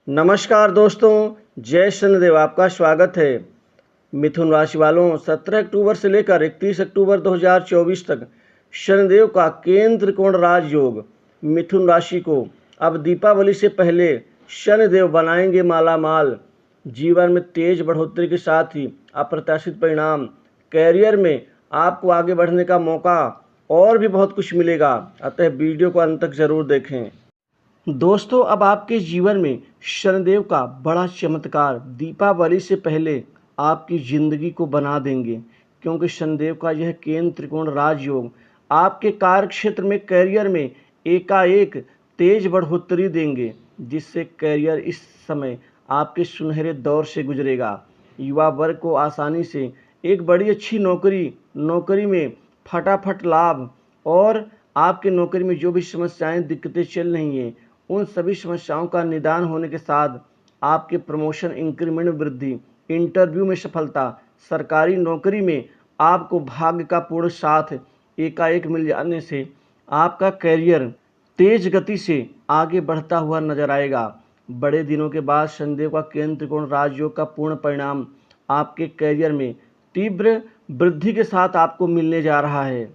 नमस्कार दोस्तों, जय शनिदेव। आपका स्वागत है। मिथुन राशि वालों, 17 अक्टूबर से लेकर 31 अक्टूबर 2024 तक शनिदेव का केंद्र त्रिकोण राजयोग मिथुन राशि को अब दीपावली से पहले शनिदेव बनाएंगे मालामाल। जीवन में तेज बढ़ोतरी के साथ ही अप्रत्याशित परिणाम, कैरियर में आपको आगे बढ़ने का मौका और भी बहुत कुछ मिलेगा। अतः वीडियो को अंत तक जरूर देखें। दोस्तों, अब आपके जीवन में शनिदेव का बड़ा चमत्कार दीपावली से पहले आपकी ज़िंदगी को बना देंगे, क्योंकि शनिदेव का यह केंद्र त्रिकोण राजयोग आपके कार्य क्षेत्र में, कैरियर में एकाएक तेज बढ़ोतरी देंगे, जिससे कैरियर इस समय आपके सुनहरे दौर से गुजरेगा। युवा वर्ग को आसानी से एक बड़ी अच्छी नौकरी में फटाफट लाभ, और आपके नौकरी में जो भी समस्याएं दिक्कतें चल रही हैं, उन सभी समस्याओं का निदान होने के साथ आपके प्रमोशन, इंक्रीमेंट में वृद्धि, इंटरव्यू में सफलता, सरकारी नौकरी में आपको भाग्य का पूर्ण साथ एकाएक मिल जाने से आपका कैरियर तेज गति से आगे बढ़ता हुआ नजर आएगा। बड़े दिनों के बाद शनिदेव का केंद्र त्रिकोण राजयोग का पूर्ण परिणाम आपके कैरियर में तीव्र वृद्धि के साथ आपको मिलने जा रहा है।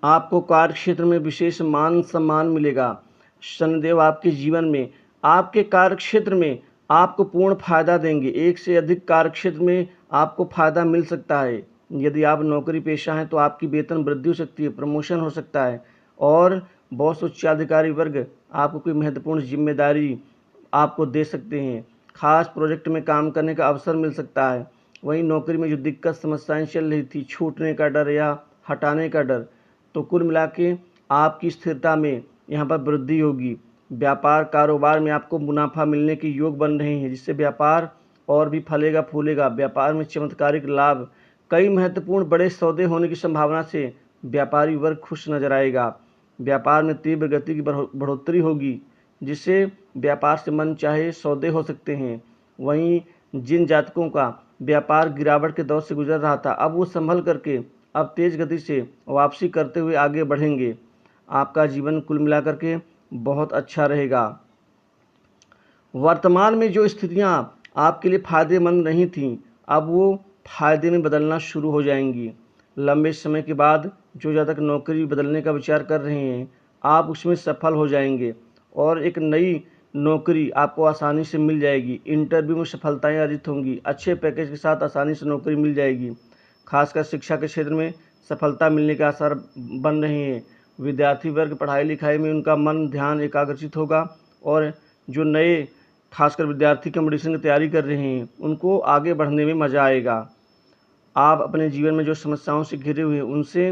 आपको कार्य क्षेत्र में विशेष मान सम्मान मिलेगा। शनिदेव आपके जीवन में, आपके कार्य क्षेत्र में आपको पूर्ण फायदा देंगे। एक से अधिक कार्य क्षेत्र में आपको फायदा मिल सकता है। यदि आप नौकरी पेशा हैं तो आपकी वेतन वृद्धि हो सकती है, प्रमोशन हो सकता है, और बॉस उच्चाधिकारी वर्ग आपको कोई महत्वपूर्ण जिम्मेदारी आपको दे सकते हैं। खास प्रोजेक्ट में काम करने का अवसर मिल सकता है। वहीं नौकरी में जो दिक्कत समस्याएं चल रही थी, छूटने का डर या हटाने का डर, तो कुल मिला के आपकी स्थिरता में यहाँ पर वृद्धि होगी। व्यापार कारोबार में आपको मुनाफा मिलने के योग बन रहे हैं, जिससे व्यापार और भी फलेगा फूलेगा। व्यापार में चमत्कारिक लाभ, कई महत्वपूर्ण बड़े सौदे होने की संभावना से व्यापारी वर्ग खुश नजर आएगा। व्यापार में तीव्र गति की बढ़ोतरी होगी, जिससे व्यापार से मन चाहे सौदे हो सकते हैं। वहीं जिन जातकों का व्यापार गिरावट के दौर से गुजर रहा था, अब वो संभल करके अब तेज गति से वापसी करते हुए आगे बढ़ेंगे। आपका जीवन कुल मिलाकर के बहुत अच्छा रहेगा। वर्तमान में जो स्थितियां आपके लिए फायदेमंद नहीं थीं, अब वो फायदे में बदलना शुरू हो जाएंगी। लंबे समय के बाद जो जातक नौकरी बदलने का विचार कर रहे हैं, आप उसमें सफल हो जाएंगे और एक नई नौकरी आपको आसानी से मिल जाएगी। इंटरव्यू में सफलताएं अर्जित होंगी। अच्छे पैकेज के साथ आसानी से नौकरी मिल जाएगी। खासकर शिक्षा के क्षेत्र में सफलता मिलने के आसार बन रहे हैं। विद्यार्थी वर्ग पढ़ाई लिखाई में उनका मन ध्यान एकाग्रचित होगा, और जो नए खासकर विद्यार्थी कंपटीशन की तैयारी कर रहे हैं, उनको आगे बढ़ने में मज़ा आएगा। आप अपने जीवन में जो समस्याओं से घिरे हुए हैं, उनसे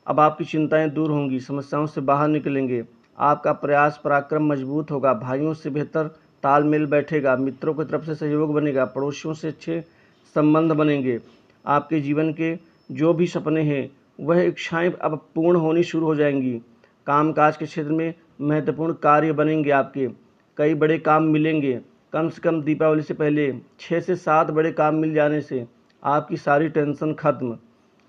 अब आपकी चिंताएं दूर होंगी, समस्याओं से बाहर निकलेंगे। आपका प्रयास पराक्रम मजबूत होगा। भाइयों से बेहतर तालमेल बैठेगा। मित्रों की तरफ से सहयोग बनेगा। पड़ोसियों से अच्छे संबंध बनेंगे। आपके जीवन के जो भी सपने हैं, वह इच्छाएं अब पूर्ण होनी शुरू हो जाएंगी। कामकाज के क्षेत्र में महत्वपूर्ण कार्य बनेंगे। आपके कई बड़े काम मिलेंगे। कम से कम दीपावली से पहले 6 से 7 बड़े काम मिल जाने से आपकी सारी टेंशन खत्म।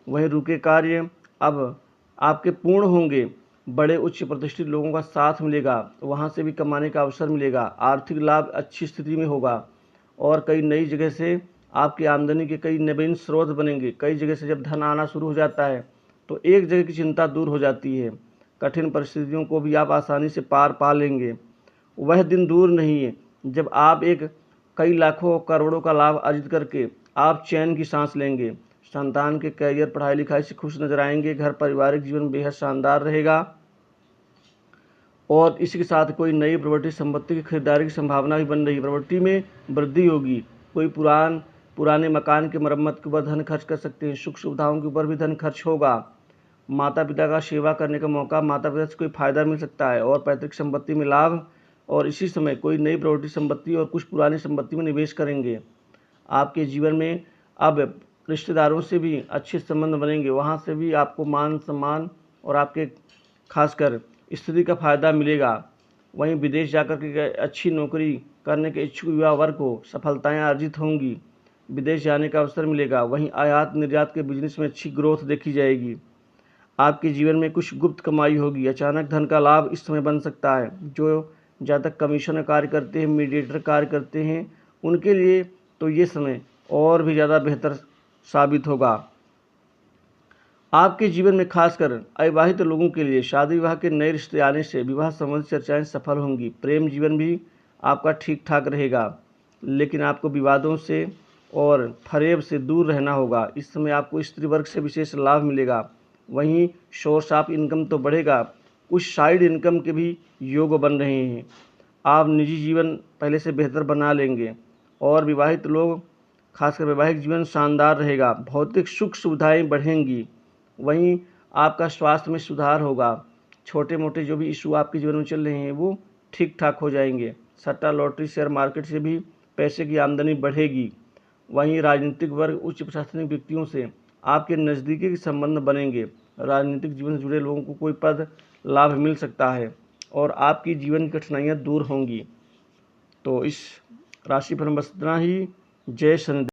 वहीं रुके कार्य अब आपके पूर्ण होंगे। बड़े उच्च प्रतिष्ठित लोगों का साथ मिलेगा, वहाँ से भी कमाने का अवसर मिलेगा। आर्थिक लाभ अच्छी स्थिति में होगा, और कई नई जगह से आपकी आमदनी के कई नवीन स्रोत बनेंगे। कई जगह से जब धन आना शुरू हो जाता है, तो एक जगह की चिंता दूर हो जाती है। कठिन परिस्थितियों को भी आप आसानी से पार पा लेंगे। वह दिन दूर नहीं है जब आप एक कई लाखों करोड़ों का लाभ अर्जित करके आप चैन की सांस लेंगे। संतान के कैरियर, पढ़ाई लिखाई से खुश नजर आएंगे। घर पारिवारिक जीवन बेहद शानदार रहेगा, और इसी के साथ कोई नई प्रॉपर्टी संपत्ति की खरीदारी की संभावना भी बन रही है। प्रॉपर्टी में वृद्धि होगी। कोई पुराने मकान की मरम्मत के ऊपर धन खर्च कर सकते हैं। सुख सुविधाओं के ऊपर भी धन खर्च होगा। माता पिता का सेवा करने का मौका, माता पिता से कोई फायदा मिल सकता है, और पैतृक संपत्ति में लाभ। और इसी समय कोई नई प्रॉपर्टी संपत्ति और कुछ पुरानी संपत्ति में निवेश करेंगे। आपके जीवन में अब रिश्तेदारों से भी अच्छे संबंध बनेंगे। वहाँ से भी आपको मान सम्मान और आपके खासकर स्थिति का फायदा मिलेगा। वहीं विदेश जाकर के अच्छी नौकरी करने के इच्छुक युवा वर्ग को सफलताएं अर्जित होंगी। विदेश जाने का अवसर मिलेगा। वहीं आयात निर्यात के बिजनेस में अच्छी ग्रोथ देखी जाएगी। आपके जीवन में कुछ गुप्त कमाई होगी। अचानक धन का लाभ इस समय बन सकता है। जो जहाँ तक कमीशन का कार्य करते हैं, मीडिएटर कार्य करते हैं, उनके लिए तो ये समय और भी ज़्यादा बेहतर साबित होगा। आपके जीवन में खासकर अविवाहित लोगों के लिए शादी विवाह के नए रिश्ते आने से विवाह संबंधी चर्चाएं सफल होंगी। प्रेम जीवन भी आपका ठीक ठाक रहेगा, लेकिन आपको विवादों से और फरेब से दूर रहना होगा। इस समय आपको स्त्री वर्ग से विशेष लाभ मिलेगा। वहीं सोर्स ऑफ इनकम तो बढ़ेगा, कुछ साइड इनकम के भी योग बन रहे हैं। आप निजी जीवन पहले से बेहतर बना लेंगे और विवाहित लोग खासकर वैवाहिक जीवन शानदार रहेगा। भौतिक सुख सुविधाएं बढ़ेंगी। वहीं आपका स्वास्थ्य में सुधार होगा। छोटे मोटे जो भी इशू आपके जीवन में चल रहे हैं वो ठीक ठाक हो जाएंगे। सट्टा लॉटरी शेयर मार्केट से भी पैसे की आमदनी बढ़ेगी। वहीं राजनीतिक वर्ग उच्च प्रशासनिक व्यक्तियों से आपके नज़दीकी के संबंध बनेंगे। राजनीतिक जीवन से जुड़े लोगों को कोई पद लाभ मिल सकता है और आपकी जीवन की कठिनाइयाँ दूर होंगी। तो इस राशि पर बस इतना ही। जय शनिदेव।